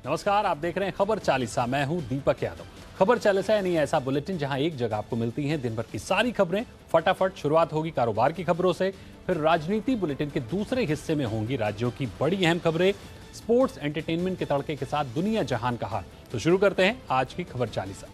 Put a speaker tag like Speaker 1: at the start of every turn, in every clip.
Speaker 1: नमस्कार, आप देख रहे हैं खबर चालीसा। मैं हूं दीपक यादव। खबर चालीसा यानी ऐसा बुलेटिन जहां एक जगह आपको मिलती हैं दिन भर की सारी खबरें फटाफट। शुरुआत होगी कारोबार की खबरों से, फिर राजनीति बुलेटिन के दूसरे हिस्से में होंगी राज्यों की बड़ी अहम खबरें, स्पोर्ट्स एंटरटेनमेंट के तड़के के साथ दुनिया जहान का हाल। तो शुरू करते हैं आज की खबर चालीसा।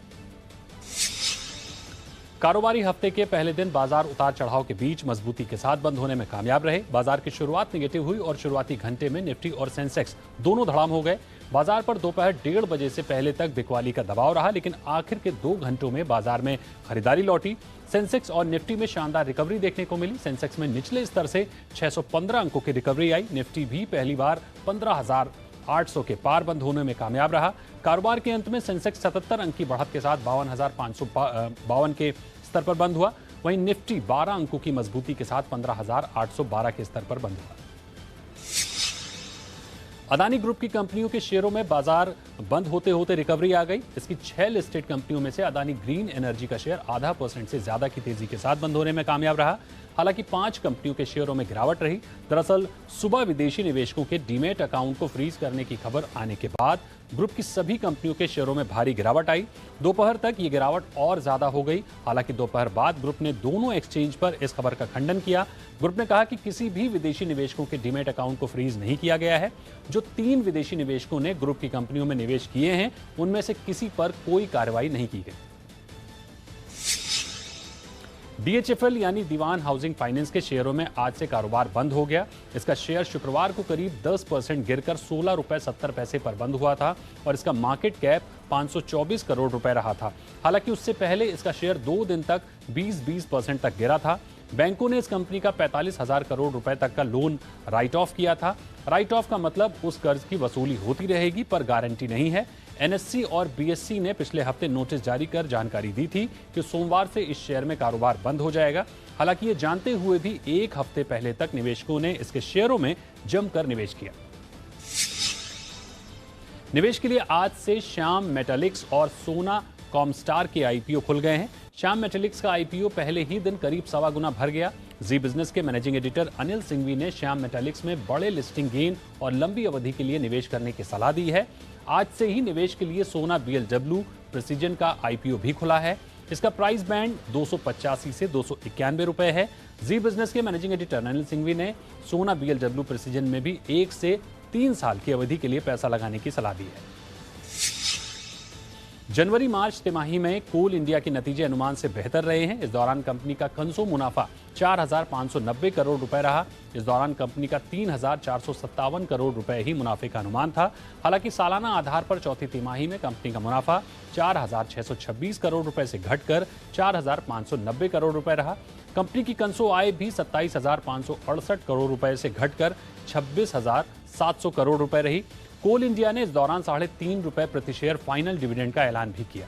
Speaker 1: कारोबारी हफ्ते के पहले दिन बाजार उतार चढ़ाव के बीच मजबूती के साथ बंद होने में कामयाब रहे। बाजार की शुरुआत निगेटिव हुई और शुरुआती घंटे में निफ्टी और सेंसेक्स दोनों धड़ाम हो गए। बाजार पर दोपहर 1:30 बजे से पहले तक बिकवाली का दबाव रहा, लेकिन आखिर के 2 घंटों में बाजार में खरीदारी लौटी। सेंसेक्स और निफ्टी में शानदार रिकवरी देखने को मिली। सेंसेक्स में निचले स्तर से 615 अंकों की रिकवरी आई। निफ्टी भी पहली बार 15,800 के पार बंद होने में कामयाब रहा। कारोबार के अंत में सेंसेक्स 77 अंक की बढ़त के साथ 52,552 के स्तर पर बंद हुआ। वहीं निफ्टी 12 अंकों की मजबूती के साथ 15,812 के स्तर पर बंद हुआ। अदानी ग्रुप की कंपनियों के शेयरों में बाजार बंद होते होते रिकवरी आ गई। इसकी 6 लिस्टेड कंपनियों में से अदानी ग्रीन एनर्जी का शेयर 0.5% से ज्यादा की तेजी के साथ बंद होने में कामयाब रहा। हालांकि 5 कंपनियों के शेयरों में गिरावट रही। दरअसल सुबह विदेशी निवेशकों के डीमेट अकाउंट को फ्रीज करने की खबर आने के बाद ग्रुप की सभी कंपनियों के शेयरों में भारी गिरावट आई। दोपहर तक ये गिरावट और ज्यादा हो गई। हालांकि दोपहर बाद ग्रुप ने दोनों एक्सचेंज पर इस खबर का खंडन किया। ग्रुप ने कहा कि किसी भी विदेशी निवेशकों के डीमेट अकाउंट को फ्रीज नहीं किया गया है। जो 3 विदेशी निवेशकों ने ग्रुप की कंपनियों में निवेश किए हैं, उनमें से किसी पर कोई कार्रवाई नहीं की गई। DHFL यानी दीवान हाउसिंग फाइनेंस के शेयरों में आज से कारोबार बंद हो गया। इसका शेयर शुक्रवार को करीब 10% गिरकर 16 रुपए 70 पैसे पर बंद हुआ था और इसका मार्केट कैप 524 करोड़ रुपए रहा था। हालांकि उससे पहले इसका शेयर 2 दिन तक 20% तक गिरा था। बैंकों ने इस कंपनी का 45,000 करोड़ रुपए तक का लोन राइट ऑफ किया था। राइट ऑफ का मतलब उस कर्ज की वसूली होती रहेगी, पर गारंटी नहीं है। NSE और BSE ने पिछले हफ्ते नोटिस जारी कर जानकारी दी थी कि सोमवार से इस शेयर में कारोबार बंद हो जाएगा। हालांकि ये जानते हुए भी 1 हफ्ते पहले तक निवेशकों ने इसके शेयरों में जमकर निवेश किया। निवेश के लिए आज से श्याम मेटालिक्स और सोना कॉमस्टार के IPO खुल गए हैं। श्याम मेटालिक्स का IPO पहले ही दिन करीब 1.25 गुना भर गया। जी बिजनेस के मैनेजिंग एडिटर अनिल सिंघवी ने श्याम मेटालिक्स में बड़े लिस्टिंग गेन और लंबी अवधि के लिए निवेश करने की सलाह दी है। आज से ही निवेश के लिए सोना BLW प्रेसिजन का IPO भी खुला है। इसका प्राइस बैंड 285 से 291 रुपए है। जी बिजनेस के मैनेजिंग एडिटर अनिल सिंघवी ने सोना BLW प्रेसिजन में भी 1 से 3 साल की अवधि के लिए पैसा लगाने की सलाह दी है। जनवरी मार्च तिमाही में कोल इंडिया के नतीजे अनुमान से बेहतर रहे हैं। इस दौरान कंपनी का कंसो मुनाफा 4,590 करोड़ रुपए रहा। इस दौरान कंपनी का 3,457 करोड़ रुपए ही मुनाफे का अनुमान था। हालांकि सालाना आधार पर चौथी तिमाही में कंपनी का मुनाफा 4,626 करोड़ रुपए से घटकर 4,590 करोड़ रुपए रहा। कंपनी की कंसो आय भी 27,568 करोड़ रुपए से घटकर 26,700 करोड़ रुपए रही। कोल इंडिया ने इस दौरान 3.5 रुपए प्रति शेयर फाइनल डिविडेंड का ऐलान भी किया।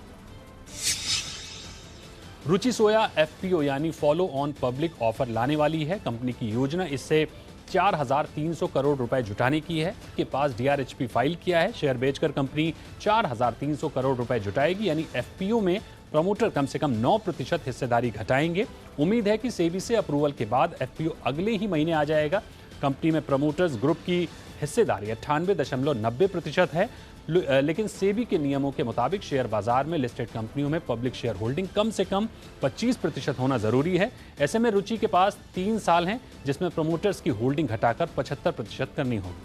Speaker 1: रुचि सोया FPO यानी फॉलो ऑन पब्लिक ऑफर लाने वाली है। कंपनी की योजना इससे 4,300 करोड़ रुपए जुटाने की है। के पास DRHP फाइल किया है। शेयर बेचकर कंपनी 4,300 करोड़ रुपए जुटाएगी, यानी FPO में प्रमोटर कम से कम 9% हिस्सेदारी घटाएंगे। उम्मीद है कि सेबी से अप्रूवल के बाद FPO अगले ही महीने आ जाएगा। कंपनी में प्रमोटर्स ग्रुप की हिस्सेदारी 98.90% है, लेकिन सेबी के नियमों के मुताबिक शेयर बाजार में लिस्टेड कंपनियों में पब्लिक शेयर होल्डिंग कम से कम 25% होना जरूरी है। ऐसे में रुचि के पास 3 साल हैं, जिसमें प्रमोटर्स की होल्डिंग घटाकर 75% करनी होगी।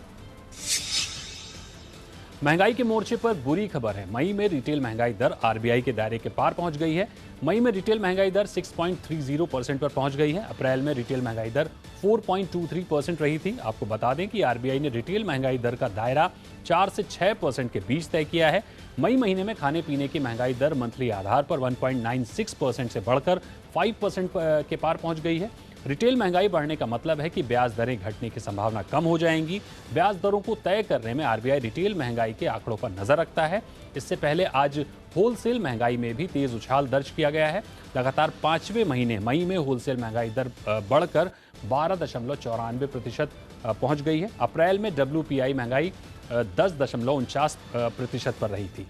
Speaker 1: महंगाई के मोर्चे पर बुरी खबर है। मई में रिटेल महंगाई दर RBI के दायरे के पार पहुंच गई है। मई में रिटेल महंगाई दर 6.30% पर पहुंच गई है। अप्रैल में रिटेल महंगाई दर 4.23% रही थी। आपको बता दें कि RBI ने रिटेल महंगाई दर का दायरा 4 से 6% के बीच तय किया है। मई महीने में खाने पीने की महंगाई दर मंथली आधार पर 1.96% से बढ़कर 5% के पार पहुंच गई है। रिटेल महंगाई बढ़ने का मतलब है कि ब्याज दरें घटने की संभावना कम हो जाएंगी। ब्याज दरों को तय करने में RBI रिटेल महंगाई के आंकड़ों पर नजर रखता है। इससे पहले आज होलसेल महंगाई में भी तेज उछाल दर्ज किया गया है। लगातार 5वें महीने मई में होलसेल महंगाई दर बढ़कर 12.94% पहुंच गई है। अप्रैल में WPI महंगाई 10.49% पर रही थी।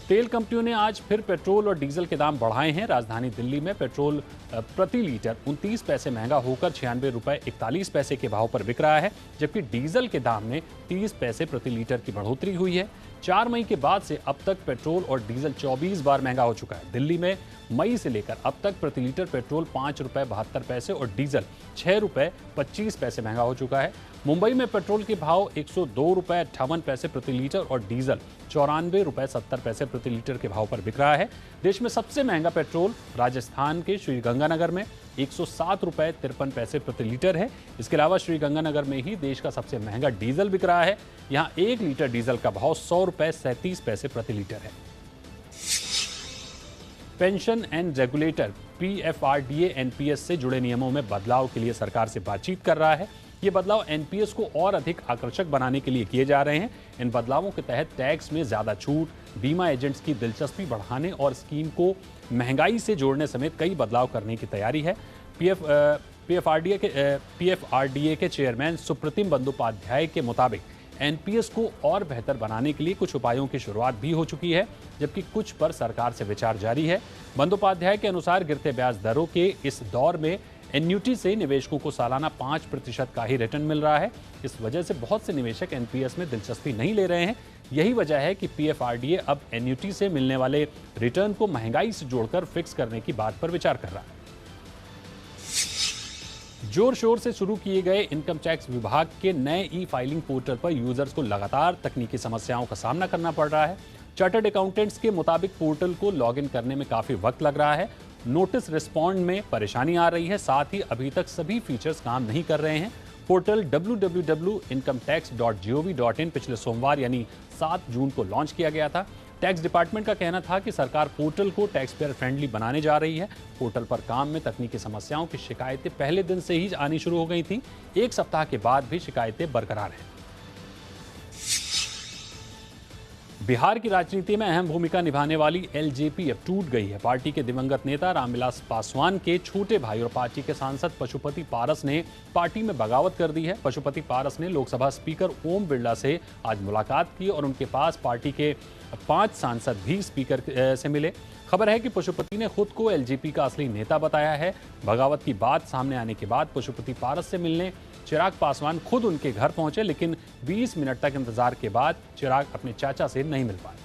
Speaker 1: तेल कंपनियों ने आज फिर पेट्रोल और डीजल के दाम बढ़ाए हैं। राजधानी दिल्ली में पेट्रोल प्रति लीटर 29 पैसे महंगा होकर 96 रुपए 41 पैसे के भाव पर बिक रहा है, जबकि डीजल के दाम में 30 पैसे प्रति लीटर की बढ़ोतरी हुई है। 4 मई के बाद से अब तक पेट्रोल और डीजल 24 बार महंगा हो चुका है। दिल्ली में मई से लेकर अब तक प्रति लीटर पेट्रोल 5 रुपए 72 पैसे और डीजल 6 रुपए 25 पैसे महंगा हो चुका है। मुंबई में पेट्रोल के भाव 102 रुपए 58 पैसे प्रति लीटर और डीजल 94 रुपए 70 पैसे प्रति लीटर के भाव पर बिक रहा है। देश में सबसे महंगा पेट्रोल राजस्थान के श्रीगंगानगर में 107 रुपए 53 पैसे प्रति लीटर है। इसके अलावा श्रीगंगानगर में ही देश का सबसे महंगा डीजल बिक रहा है। यहाँ 1 लीटर डीजल का भाव 100 रुपए 37 पैसे प्रति लीटर है। Pension and regulator PFRDA NPS से जुड़े नियमों में बदलाव के लिए सरकार से बातचीत कर रहा है। ये बदलाव एनपीएस को और अधिक आकर्षक बनाने के लिए किए जा रहे हैं। इन बदलावों के तहत टैक्स में ज्यादा छूट, बीमा एजेंट्स की दिलचस्पी बढ़ाने और स्कीम को महंगाई से जोड़ने समेत कई बदलाव करने की तैयारी है। PFRDA के चेयरमैन सुप्रतिम बंदोपाध्याय के मुताबिक एनपीएस को और बेहतर बनाने के लिए कुछ उपायों की शुरुआत भी हो चुकी है, जबकि कुछ पर सरकार से विचार जारी है। बंदोपाध्याय के अनुसार गिरते ब्याज दरों के इस दौर में एन्युटी से निवेशकों को सालाना 5% का ही रिटर्न मिल रहा है। इस वजह से बहुत से निवेशक एनपीएस में दिलचस्पी नहीं ले रहे हैं। यही वजह है कि PFRDA अब एन्युटी से मिलने वाले रिटर्न को महंगाई से जोड़कर फिक्स करने की बात पर विचार कर रहा है। जोर शोर से शुरू किए गए इनकम टैक्स विभाग के नए ई-फाइलिंग पोर्टल पर यूजर्स को लगातार तकनीकी समस्याओं का सामना करना पड़ रहा है। चार्टर्ड अकाउंटेंट्स के मुताबिक पोर्टल को लॉगिन करने में काफी वक्त लग रहा है। नोटिस रिस्पॉन्ड में परेशानी आ रही है। साथ ही अभी तक सभी फीचर्स काम नहीं कर रहे हैं। पोर्टल www.incometax.gov.in पिछले सोमवार यानी 7 जून को लॉन्च किया गया था। टैक्स डिपार्टमेंट का कहना था कि सरकार पोर्टल को टैक्स पेयर फ्रेंडली बनाने जा रही है। पोर्टल पर काम में तकनीकी समस्याओं की शिकायतें पहले दिन से ही आनी शुरू हो गई थी। 1 सप्ताह के बाद भी शिकायतें बरकरार हैं। बिहार की राजनीति में अहम भूमिका निभाने वाली एलजेपी अब टूट गई है। पार्टी के दिवंगत नेता रामविलास पासवान के छोटे भाई और पार्टी के सांसद पशुपति पारस ने पार्टी में बगावत कर दी है। पशुपति पारस ने लोकसभा स्पीकर ओम बिरला से आज मुलाकात की और उनके पास पार्टी के 5 सांसद भी स्पीकर से मिले। खबर है कि पशुपति ने खुद को एलजेपी का असली नेता बताया है। बगावत की बात सामने आने के बाद पशुपति पारस से मिलने चिराग पासवान खुद उनके घर पहुंचे, लेकिन 20 मिनट तक इंतजार के बाद चिराग अपने चाचा से नहीं मिल पाए।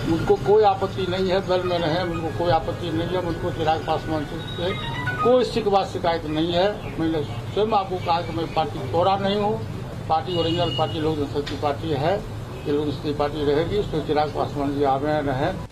Speaker 2: मुझको कोई आपत्ति नहीं है, दल में रहे, मुझको कोई आपत्ति नहीं है। मुझको चिराग पासवान से कोई शिकायत नहीं है। मैंने स्वयं आपको कहा कि मैं पार्टी तोड़ा नहीं हूँ। पार्टी ओरिजिनल पार्टी लोक जनशक्ति पार्टी है, ये लोक जनशक्ति पार्टी रहेगी। उसमें चिराग पासवान जी आगे रहे।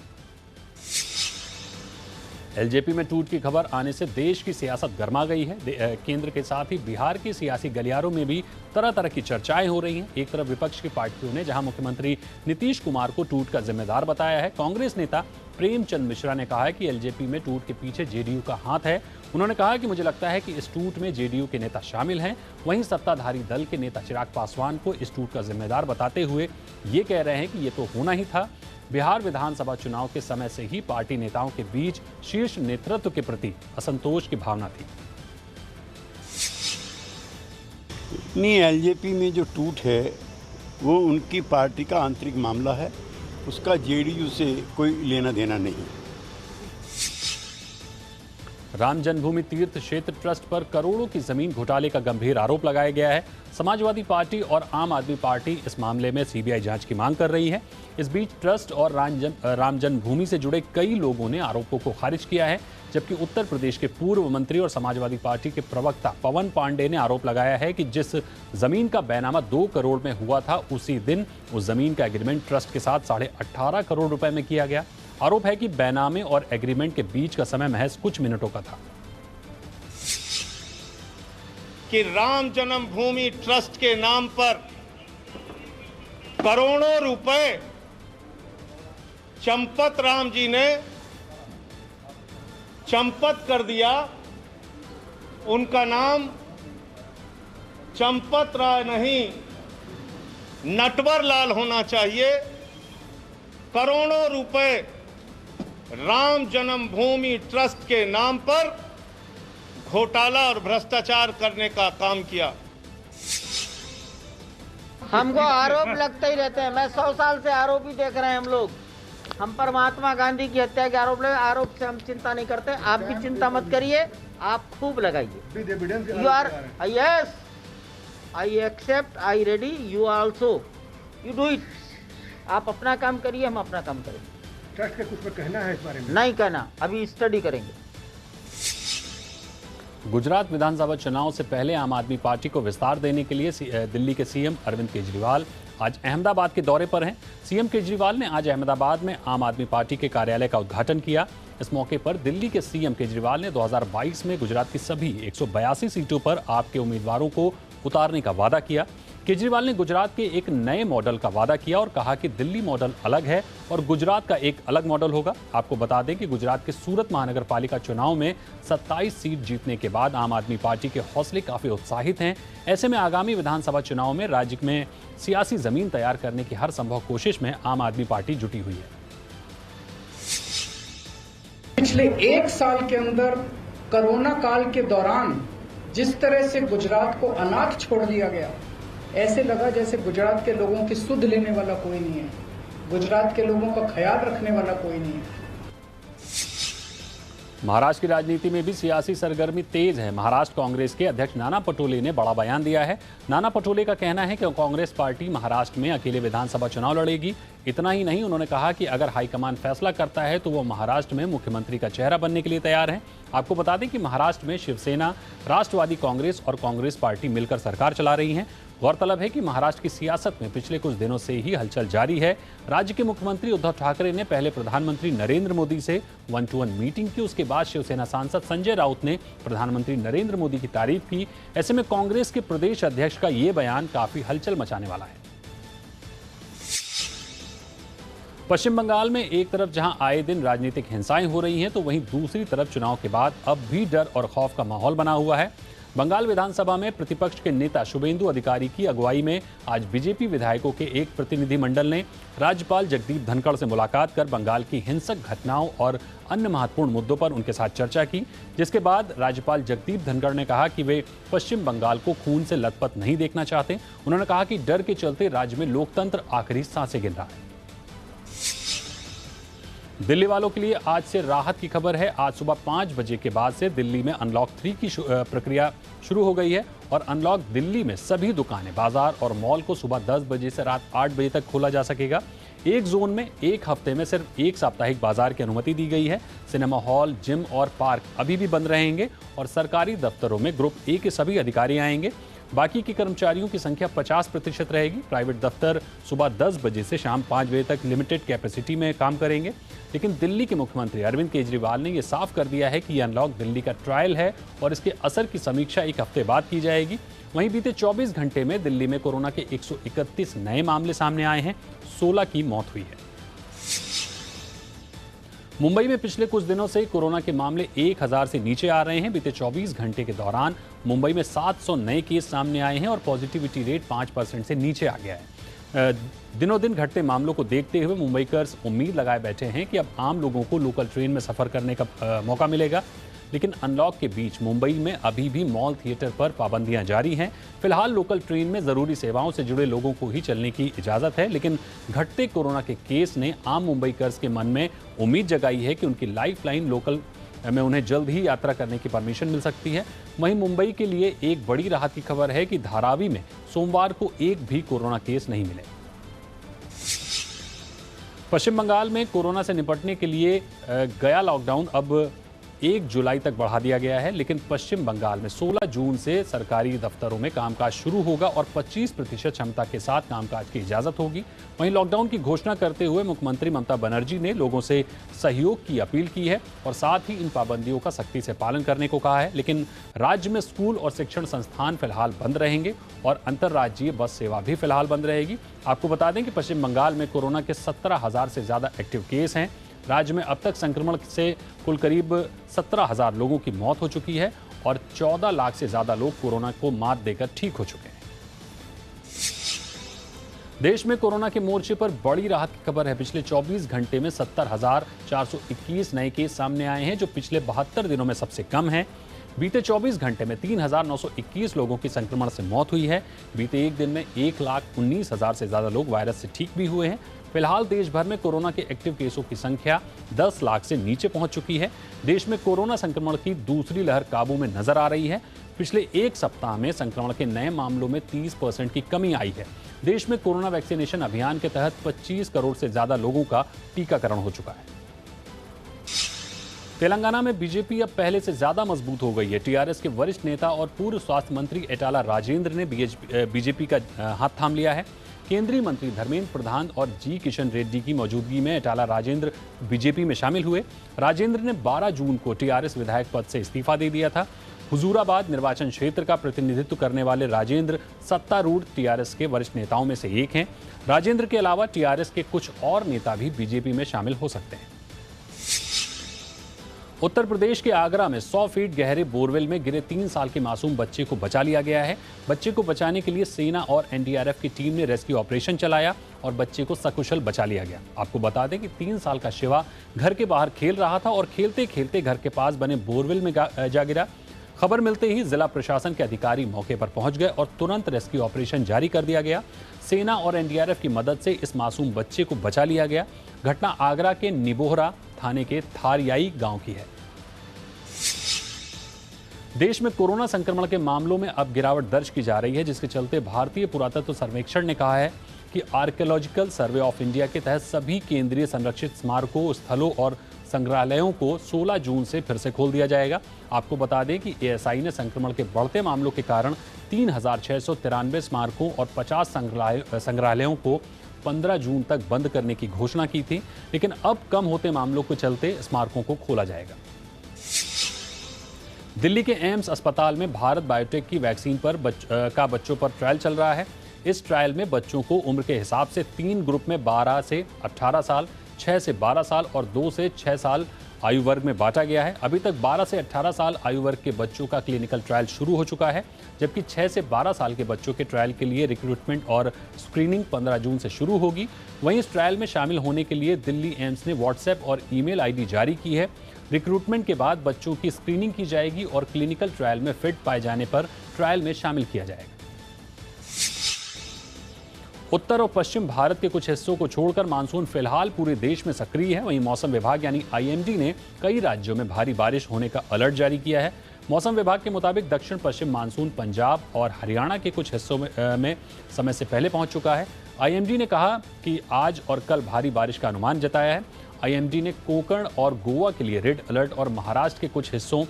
Speaker 1: एलजेपी में टूट की खबर आने से देश की सियासत गर्मा गई है। केंद्र के साथ ही बिहार के सियासी गलियारों में भी तरह तरह की चर्चाएं हो रही हैं। एक तरफ विपक्ष की पार्टियों ने जहां मुख्यमंत्री नीतीश कुमार को टूट का जिम्मेदार बताया है। कांग्रेस नेता प्रेमचंद मिश्रा ने कहा है कि एलजेपी में टूट के पीछे जेडीयू का हाथ है। उन्होंने कहा कि मुझे लगता है कि इस टूट में जेडीयू के नेता शामिल हैं। वहीं सत्ताधारी दल के नेता चिराग पासवान को इस टूट का जिम्मेदार बताते हुए ये कह रहे हैं कि ये तो होना ही था। बिहार विधानसभा चुनाव के समय से ही पार्टी नेताओं के बीच शीर्ष नेतृत्व के प्रति असंतोष की भावना थी।
Speaker 3: इतनी एलजेपी में जो टूट है वो उनकी पार्टी का आंतरिक मामला है, उसका जेडीयू से कोई लेना देना नहीं।
Speaker 1: राम जन्मभूमि तीर्थ क्षेत्र ट्रस्ट पर करोड़ों की जमीन घोटाले का गंभीर आरोप लगाया गया है। समाजवादी पार्टी और आम आदमी पार्टी इस मामले में सीबीआई जांच की मांग कर रही है। इस बीच ट्रस्ट और राम जन्मभूमि से जुड़े कई लोगों ने आरोपों को खारिज किया है, जबकि उत्तर प्रदेश के पूर्व मंत्री और समाजवादी पार्टी के प्रवक्ता पवन पांडे ने आरोप लगाया है कि जिस जमीन का बैनामा 2 करोड़ में हुआ था, उसी दिन उस जमीन का एग्रीमेंट ट्रस्ट के साथ 18.5 करोड़ रुपए में किया गया। आरोप है कि बैनामे और एग्रीमेंट के बीच का समय महज कुछ मिनटों का था।
Speaker 4: कि राम जन्मभूमि ट्रस्ट के नाम पर करोड़ों रुपए चंपत राम जी ने चंपत कर दिया। उनका नाम चंपत राय नहीं, नटवर लाल होना चाहिए। करोड़ों रुपए राम जन्मभूमि ट्रस्ट के नाम पर घोटाला और भ्रष्टाचार करने का काम किया।
Speaker 5: हमको आरोप लगते ही रहते हैं। मैं 100 साल से आरोप ही देख रहे हैं हम लोग। हम पर महात्मा गांधी की हत्या के आरोप से हम चिंता नहीं करते। आप भी चिंता मत करिए, आप खूब लगाइए। You are yes, I accept, I ready, you also, you do it. आप अपना काम करिए, हम अपना काम करेंगे।
Speaker 6: ट्रस्ट का कुछ कहना है इस बारे में?
Speaker 5: नहीं कहना, अभी स्टडी करेंगे।
Speaker 1: गुजरात विधानसभा चुनाव से पहले आम आदमी पार्टी को विस्तार देने के लिए दिल्ली के सीएम अरविंद केजरीवाल आज अहमदाबाद के दौरे पर हैं। सीएम केजरीवाल ने आज अहमदाबाद में आम आदमी पार्टी के कार्यालय का उद्घाटन किया। इस मौके पर दिल्ली के सीएम केजरीवाल ने 2022 में गुजरात की सभी 182 सीटों पर आपके उम्मीदवारों को उतारने का वादा किया। केजरीवाल ने गुजरात के एक नए मॉडल का वादा किया और कहा कि दिल्ली मॉडल अलग है और गुजरात का एक अलग मॉडल होगा। आपको बता दें कि गुजरात के सूरत महानगर पालिका चुनाव में 27 सीट जीतने के बाद आम आदमी पार्टी के हौसले काफी उत्साहित हैं। ऐसे में आगामी विधानसभा चुनाव में राज्य में सियासी जमीन तैयार करने की हर संभव कोशिश में आम आदमी पार्टी जुटी हुई है।
Speaker 7: पिछले 1 साल के अंदर कोरोना काल के दौरान जिस तरह से गुजरात को अनाथ छोड़ दिया गया, ऐसे लगा जैसे गुजरात के लोगों की सुध लेने वाला कोई नहीं है, गुजरात के लोगों का ख्याल रखने वाला कोई नहीं है।
Speaker 1: महाराष्ट्र की राजनीति में भी सियासी सरगर्मी तेज है। महाराष्ट्र कांग्रेस के अध्यक्ष नाना पटोले ने बड़ा बयान दिया है। नाना पटोले का कहना है कि कांग्रेस पार्टी महाराष्ट्र में अकेले विधानसभा चुनाव लड़ेगी। इतना ही नहीं, उन्होंने कहा कि अगर हाईकमान फैसला करता है तो वो महाराष्ट्र में मुख्यमंत्री का चेहरा बनने के लिए तैयार हैं। आपको बता दें कि महाराष्ट्र में शिवसेना, राष्ट्रवादी कांग्रेस और कांग्रेस पार्टी मिलकर सरकार चला रही हैं। गौरतलब है कि महाराष्ट्र की सियासत में पिछले कुछ दिनों से ही हलचल जारी है। राज्य के मुख्यमंत्री उद्धव ठाकरे ने पहले प्रधानमंत्री नरेंद्र मोदी से 1-to-1 मीटिंग की। उसके बाद शिवसेना सांसद संजय राउत ने प्रधानमंत्री नरेंद्र मोदी की तारीफ की। ऐसे में कांग्रेस के प्रदेश अध्यक्ष का ये बयान काफी हलचल मचाने वाला है। पश्चिम बंगाल में एक तरफ जहां आए दिन राजनीतिक हिंसाएं हो रही हैं, तो वहीं दूसरी तरफ चुनाव के बाद अब भी डर और खौफ का माहौल बना हुआ है। बंगाल विधानसभा में प्रतिपक्ष के नेता शुभेंदु अधिकारी की अगुवाई में आज बीजेपी विधायकों के एक प्रतिनिधिमंडल ने राज्यपाल जगदीप धनखड़ से मुलाकात कर बंगाल की हिंसक घटनाओं और अन्य महत्वपूर्ण मुद्दों पर उनके साथ चर्चा की। जिसके बाद राज्यपाल जगदीप धनखड़ ने कहा कि वे पश्चिम बंगाल को खून से लथपथ नहीं देखना चाहते। उन्होंने कहा कि डर के चलते राज्य में लोकतंत्र आखिरी सांसें गिन रहा है। दिल्ली वालों के लिए आज से राहत की खबर है। आज सुबह 5 बजे के बाद से दिल्ली में अनलॉक 3 की प्रक्रिया शुरू हो गई है और अनलॉक दिल्ली में सभी दुकानें, बाजार और मॉल को सुबह 10 बजे से रात 8 बजे तक खोला जा सकेगा। एक जोन में एक हफ्ते में सिर्फ एक साप्ताहिक बाजार की अनुमति दी गई है। सिनेमा हॉल, जिम और पार्क अभी भी बंद रहेंगे और सरकारी दफ्तरों में ग्रुप ए के सभी अधिकारी आएंगे। बाकी के कर्मचारियों की संख्या 50% रहेगी। प्राइवेट दफ्तर सुबह 10 बजे से शाम 5 बजे तक लिमिटेड कैपेसिटी में काम करेंगे। लेकिन दिल्ली के मुख्यमंत्री अरविंद केजरीवाल ने यह साफ कर दिया है कि यह अनलॉक दिल्ली का ट्रायल है और इसके असर की समीक्षा एक हफ्ते बाद की जाएगी। वहीं बीते 24 घंटे में दिल्ली में कोरोना के 131 नए मामले सामने आए हैं, 16 की मौत हुई है। मुंबई में पिछले कुछ दिनों से कोरोना के मामले 1000 से नीचे आ रहे हैं। बीते 24 घंटे के दौरान मुंबई में 700 नए केस सामने आए हैं और पॉजिटिविटी रेट 5% से नीचे आ गया है। दिनों दिन घटते मामलों को देखते हुए मुंबईकर्स उम्मीद लगाए बैठे हैं कि अब आम लोगों को लोकल ट्रेन में सफर करने का मौका मिलेगा। लेकिन अनलॉक के बीच मुंबई में अभी भी मॉल, थिएटर पर पाबंदियां जारी हैं। फिलहाल लोकल ट्रेन में जरूरी सेवाओं से जुड़े लोगों को ही चलने की इजाजत है। लेकिन घटते कोरोना के केस ने आम मुंबईकर्स के मन में उम्मीद जगाई है कि उनकी लाइफलाइन लोकल में उन्हें जल्द ही यात्रा करने की परमिशन मिल सकती है। वहीं मुंबई के लिए एक बड़ी राहत की खबर है कि धारावी में सोमवार को एक भी कोरोना केस नहीं मिले। पश्चिम बंगाल में कोरोना से निपटने के लिए गया लॉकडाउन अब 1 जुलाई तक बढ़ा दिया गया है। लेकिन पश्चिम बंगाल में 16 जून से सरकारी दफ्तरों में कामकाज शुरू होगा और 25% क्षमता के साथ कामकाज की इजाजत होगी। वहीं लॉकडाउन की घोषणा करते हुए मुख्यमंत्री ममता बनर्जी ने लोगों से सहयोग की अपील की है और साथ ही इन पाबंदियों का सख्ती से पालन करने को कहा है। लेकिन राज्य में स्कूल और शिक्षण संस्थान फिलहाल बंद रहेंगे और अंतर्राज्यीय बस सेवा भी फिलहाल बंद रहेगी। आपको बता दें कि पश्चिम बंगाल में कोरोना के 17,000 से ज्यादा एक्टिव केस हैं। राज्य में अब तक संक्रमण से कुल करीब 17,000 लोगों की मौत हो चुकी है और 14 लाख से ज्यादा लोग कोरोना को मात देकर ठीक हो चुके हैं। देश में कोरोना के मोर्चे पर बड़ी राहत की खबर है। पिछले 24 घंटे में 70,421 नए केस सामने आए हैं, जो पिछले 72 दिनों में सबसे कम है। बीते 24 घंटे में 3,921 लोगों की संक्रमण से मौत हुई है। बीते एक दिन में 1,19,000 से ज्यादा लोग वायरस से ठीक भी हुए हैं। फिलहाल देश भर में कोरोना के एक्टिव केसों की संख्या 10 लाख से नीचे पहुंच चुकी है। देश में कोरोना संक्रमण की दूसरी लहर काबू में नजर आ रही है। पिछले एक सप्ताह में संक्रमण के नए मामलों में 30% की कमी आई है। देश में कोरोना वैक्सीनेशन अभियान के तहत 25 करोड़ से ज्यादा लोगों का टीकाकरण हो चुका है। तेलंगाना में बीजेपी अब पहले से ज्यादा मजबूत हो गई है। टीआरएस के वरिष्ठ नेता और पूर्व स्वास्थ्य मंत्री एटाला राजेंद्र ने बीजेपी का हाथ थाम लिया है। केंद्रीय मंत्री धर्मेंद्र प्रधान और जी किशन रेड्डी की मौजूदगी में एटाला राजेंद्र बीजेपी में शामिल हुए। राजेंद्र ने 12 जून को टीआरएस विधायक पद से इस्तीफा दे दिया था। हुजूराबाद निर्वाचन क्षेत्र का प्रतिनिधित्व करने वाले राजेंद्र सत्तारूढ़ टीआरएस के वरिष्ठ नेताओं में से एक हैं। राजेंद्र के अलावा टीआरएस के कुछ और नेता भी बीजेपी में शामिल हो सकते हैं। उत्तर प्रदेश के आगरा में 100 फीट गहरे बोरवेल में गिरे 3 साल के मासूम बच्चे को बचा लिया गया है। बच्चे को बचाने के लिए सेना और एनडीआरएफ की टीम ने रेस्क्यू ऑपरेशन चलाया और बच्चे को सकुशल बचा लिया गया। आपको बता दें कि 3 साल का शिवा घर के बाहर खेल रहा था और खेलते खेलते घर के पास बने बोरवेल में जा गिरा। खबर मिलते ही जिला प्रशासन के अधिकारी मौके पर पहुंच गए और तुरंत रेस्क्यू ऑपरेशन जारी कर दिया गया। सेना और एनडीआरएफ की मदद से इस मासूम बच्चे को बचा लिया गया। घटना आगरा के निबोहरा थाने के थारियाई गांव की है। देश में कोरोना संक्रमण के मामलों में अब गिरावट दर्ज की जा रही है, जिसके चलते भारतीय पुरातत्व सर्वेक्षण ने कहा है कि आर्कियोलॉजिकल सर्वे ऑफ इंडिया के तहत सभी केंद्रीय संरक्षित स्मारकों, स्थलों और संग्रहालयों को 16 जून से फिर से खोल दिया जाएगा। आपको बता दें कि एएसआई ने संक्रमण के बढ़ते मामलों के कारण 3,693 स्मारकों और 50 संग्रहालयों को 15 जून तक बंद करने की घोषणा की थी, लेकिन अब कम होते मामलों के चलते स्मारकों को खोला जाएगा। दिल्ली के एम्स अस्पताल में भारत बायोटेक की वैक्सीन पर बच्चों पर ट्रायल चल रहा है। इस ट्रायल में बच्चों को उम्र के हिसाब से 3 ग्रुप में 12 से 18 साल, 6 से 12 साल और 2 से 6 साल आयु वर्ग में बांटा गया है। अभी तक 12 से 18 साल आयु वर्ग के बच्चों का क्लिनिकल ट्रायल शुरू हो चुका है, जबकि 6 से 12 साल के बच्चों के ट्रायल के लिए रिक्रूटमेंट और स्क्रीनिंग 15 जून से शुरू होगी। वहीं इस ट्रायल में शामिल होने के लिए दिल्ली एम्स ने व्हाट्सएप और ईमेल आईडी जारी की है। रिक्रूटमेंट के बाद बच्चों की स्क्रीनिंग की जाएगी और क्लिनिकल ट्रायल में फिट पाए जाने पर ट्रायल में शामिल किया जाएगा। उत्तर और पश्चिम भारत के कुछ हिस्सों को छोड़कर मानसून फिलहाल पूरे देश में सक्रिय है। वहीं मौसम विभाग यानी आईएमडी ने कई राज्यों में भारी बारिश होने का अलर्ट जारी किया है। मौसम विभाग के मुताबिक दक्षिण पश्चिम मानसून पंजाब और हरियाणा के कुछ हिस्सों में समय से पहले पहुंच चुका है। आईएमडी ने कहा कि आज और कल भारी बारिश का अनुमान जताया है। आईएमडी ने कोंकण और गोवा के लिए रेड अलर्ट और महाराष्ट्र के कुछ हिस्सों,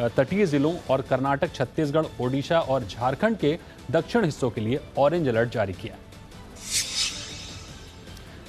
Speaker 1: तटीय जिलों और कर्नाटक, छत्तीसगढ़, ओडिशा और झारखंड के दक्षिण हिस्सों के लिए ऑरेंज अलर्ट जारी किया।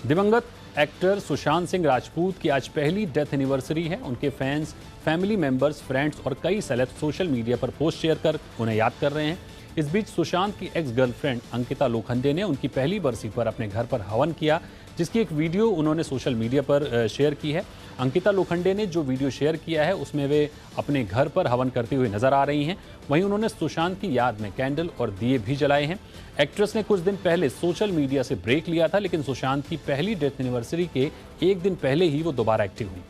Speaker 1: दिवंगत एक्टर सुशांत सिंह राजपूत की आज पहली डेथ एनिवर्सरी है। उनके फैंस, फैमिली मेंबर्स, फ्रेंड्स और कई सेलेब्स सोशल मीडिया पर पोस्ट शेयर कर उन्हें याद कर रहे हैं। इस बीच सुशांत की एक्स गर्लफ्रेंड अंकिता लोखंडे ने उनकी पहली बरसी पर अपने घर पर हवन किया, जिसकी एक वीडियो उन्होंने सोशल मीडिया पर शेयर की है। अंकिता लोखंडे ने जो वीडियो शेयर किया है उसमें वे अपने घर पर हवन करते हुए नजर आ रही हैं। वहीं उन्होंने सुशांत की याद में कैंडल और दिए भी जलाए हैं। एक्ट्रेस ने कुछ दिन पहले सोशल मीडिया से ब्रेक लिया था, लेकिन सुशांत की पहली डेथ एनिवर्सरी के एक दिन पहले ही वो दोबारा एक्टिव हुई।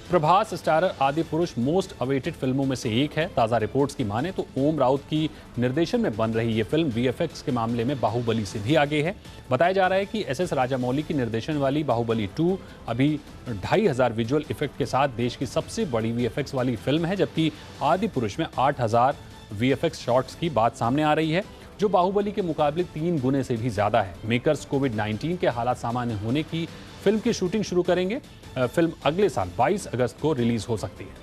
Speaker 1: प्रभास स्टारर आदि पुरुष मोस्ट अवेटेड फिल्मों में से एक है। ताज़ा रिपोर्ट्स की माने तो ओम राउत की निर्देशन में बन रही ये फिल्म वीएफएक्स के मामले में बाहुबली से भी आगे है। बताया जा रहा है कि एसएस राजामौली की निर्देशन वाली बाहुबली 2 अभी 2500 विजुअल इफेक्ट के साथ देश की सबसे बड़ी वीएफएक्स वाली फिल्म है, जबकि आदि पुरुष में 8000 वीएफएक्स शॉट्स की बात सामने आ रही है, जो बाहुबली के मुकाबले 3 गुने से भी ज्यादा है। मेकर्स कोविड-19 के हालात सामान्य होने की फिल्म की शूटिंग शुरू करेंगे। फिल्म अगले साल 22 अगस्त को रिलीज हो सकती है।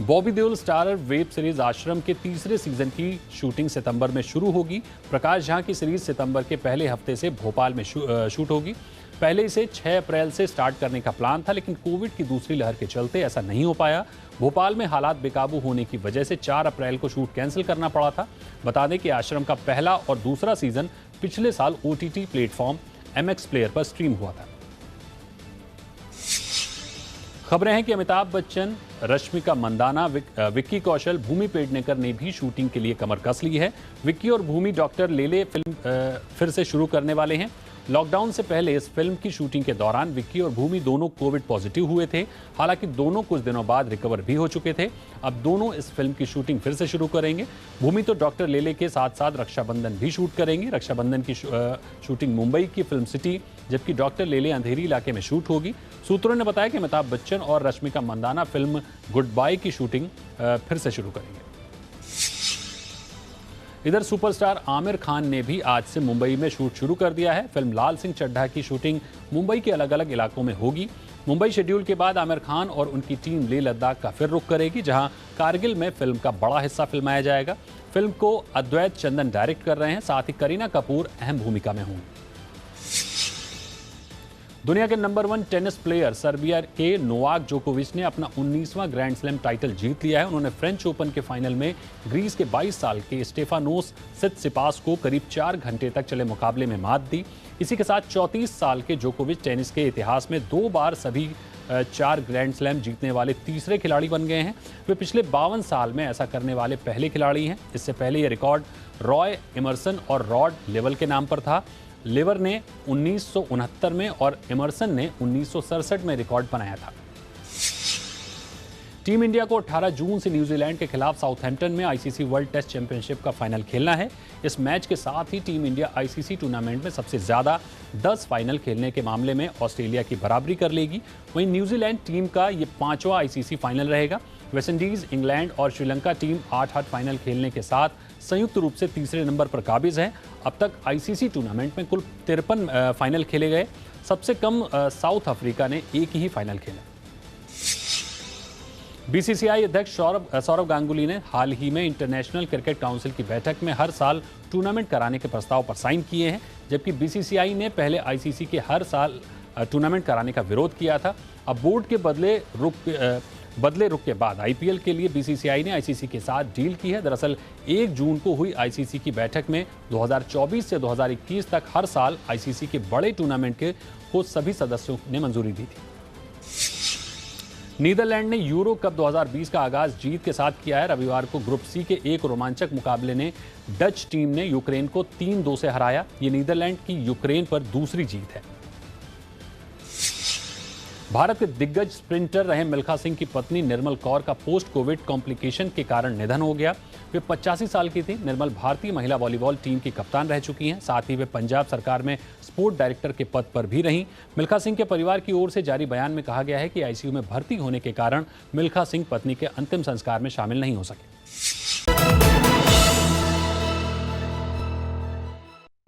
Speaker 1: Bobby Deol starrer web series आश्रम के तीसरे सीजन की शूटिंग सितंबर में शुरू होगी। प्रकाश झा की सीरीज सितंबर के पहले हफ्ते से भोपाल में शूट होगी। पहले इसे 6 अप्रैल से स्टार्ट करने का प्लान था, लेकिन कोविड की दूसरी लहर के चलते ऐसा नहीं हो पाया। भोपाल में हालात बेकाबू होने की वजह से 4 अप्रैल को शूट कैंसिल करना पड़ा था। बता दें कि आश्रम का पहला और दूसरा सीजन पिछले साल ओटीटी प्लेटफॉर्म MX प्लेयर पर स्ट्रीम हुआ था। खबरें हैं कि अमिताभ बच्चन, रश्मिका मंदाना, विक्की कौशल, भूमि पेडनेकर ने भी शूटिंग के लिए कमर कस ली है। विक्की और भूमि डॉक्टर लेले फिल्म फिर से शुरू करने वाले हैं। लॉकडाउन से पहले इस फिल्म की शूटिंग के दौरान विक्की और भूमि दोनों कोविड पॉजिटिव हुए थे। हालांकि दोनों कुछ दिनों बाद रिकवर भी हो चुके थे। अब दोनों इस फिल्म की शूटिंग फिर से शुरू करेंगे। भूमि तो डॉक्टर लेले के साथ साथ रक्षाबंधन भी शूट करेंगी। रक्षाबंधन की शूटिंग मुंबई की फिल्म सिटी, जबकि डॉक्टर लेले अंधेरी इलाके में शूट होगी। सूत्रों ने बताया कि अमिताभ बच्चन और Rashmika Mandanna film Goodbye की शूटिंग फिर से शुरू करेंगे। इधर सुपरस्टार आमिर खान ने भी आज से मुंबई में शूट शुरू कर दिया है। फिल्म लाल सिंह चड्ढा की शूटिंग मुंबई के अलग अलग इलाकों में होगी। मुंबई शेड्यूल के बाद आमिर खान और उनकी टीम लेह लद्दाख का फिर रुख करेगी, जहां कारगिल में फिल्म का बड़ा हिस्सा फिल्माया जाएगा। फिल्म को अद्वैत चंदन डायरेक्ट कर रहे हैं, साथ ही करीना कपूर अहम भूमिका में होंगी। दुनिया के नंबर 1 टेनिस प्लेयर सर्बिया के नोवाक जोकोविच ने अपना 19वां ग्रैंड स्लैम टाइटल जीत लिया है। उन्होंने फ्रेंच ओपन के फाइनल में ग्रीस के 22 साल के स्टेफानोस सिटसिपास को करीब 4 घंटे तक चले मुकाबले में मात दी। इसी के साथ 34 साल के जोकोविच टेनिस के इतिहास में 2 बार सभी 4 ग्रैंड स्लैम जीतने वाले तीसरे खिलाड़ी बन गए हैं। वे पिछले 52 साल में ऐसा करने वाले पहले खिलाड़ी हैं। इससे पहले यह रिकॉर्ड रॉय एमरसन और रॉड लेवल के नाम पर था। लेवर ने 1969 में और एमरसन ने 1967 में रिकॉर्ड बनाया था। टीम इंडिया को 18 जून से न्यूजीलैंड के खिलाफ साउथहैम्पटन में आईसीसी वर्ल्ड टेस्ट चैंपियनशिप का फाइनल खेलना है। इस मैच के साथ ही टीम इंडिया आईसीसी टूर्नामेंट में सबसे ज्यादा 10 फाइनल खेलने के मामले में ऑस्ट्रेलिया की बराबरी कर लेगी। वहीं न्यूजीलैंड टीम का ये 5वां आईसीसी फाइनल रहेगा। वेस्टइंडीज, इंग्लैंड और श्रीलंका टीम 8-8 फाइनल खेलने के साथ संयुक्त रूप से तीसरे नंबर पर काबिज हैं। अब तक आईसीसी टूर्नामेंट में कुल 53 फाइनल खेले गए। सबसे कम साउथ अफ्रीका ने एक ही फाइनल खेला। बीसीसीआई अध्यक्ष सौरव गांगुली ने हाल ही में इंटरनेशनल क्रिकेट काउंसिल की बैठक में हर साल टूर्नामेंट कराने के प्रस्ताव पर साइन किए हैं, जबकि बीसीसीआई ने पहले आईसीसी के हर साल टूर्नामेंट कराने का विरोध किया था। अब बोर्ड के बदले रुख के बाद आईपीएल के लिए बीसीसीआई ने आईसीसी के साथ डील की है। दरअसल 1 जून को हुई आईसीसी की बैठक में 2024 से 2021 तक हर साल आईसीसी के बड़े टूर्नामेंट को सभी सदस्यों ने मंजूरी दी थी। नीदरलैंड ने यूरो कप 2020 का आगाज जीत के साथ किया है। रविवार को ग्रुप सी के एक रोमांचक मुकाबले ने डच टीम ने यूक्रेन को 3-2 से हराया। ये नीदरलैंड की यूक्रेन पर दूसरी जीत है। भारत के दिग्गज स्प्रिंटर रहे मिल्खा सिंह की पत्नी निर्मल कौर का पोस्ट कोविड कॉम्प्लिकेशन के कारण निधन हो गया। वे 85 साल की थी। निर्मल भारतीय महिला वॉलीबॉल टीम की कप्तान रह चुकी हैं। साथ ही वे पंजाब सरकार में स्पोर्ट डायरेक्टर के पद पर भी रहीं। मिल्खा सिंह के परिवार की ओर से जारी बयान में कहा गया है कि आईसीयू में भर्ती होने के कारण मिल्खा सिंह पत्नी के अंतिम संस्कार में शामिल नहीं हो सके।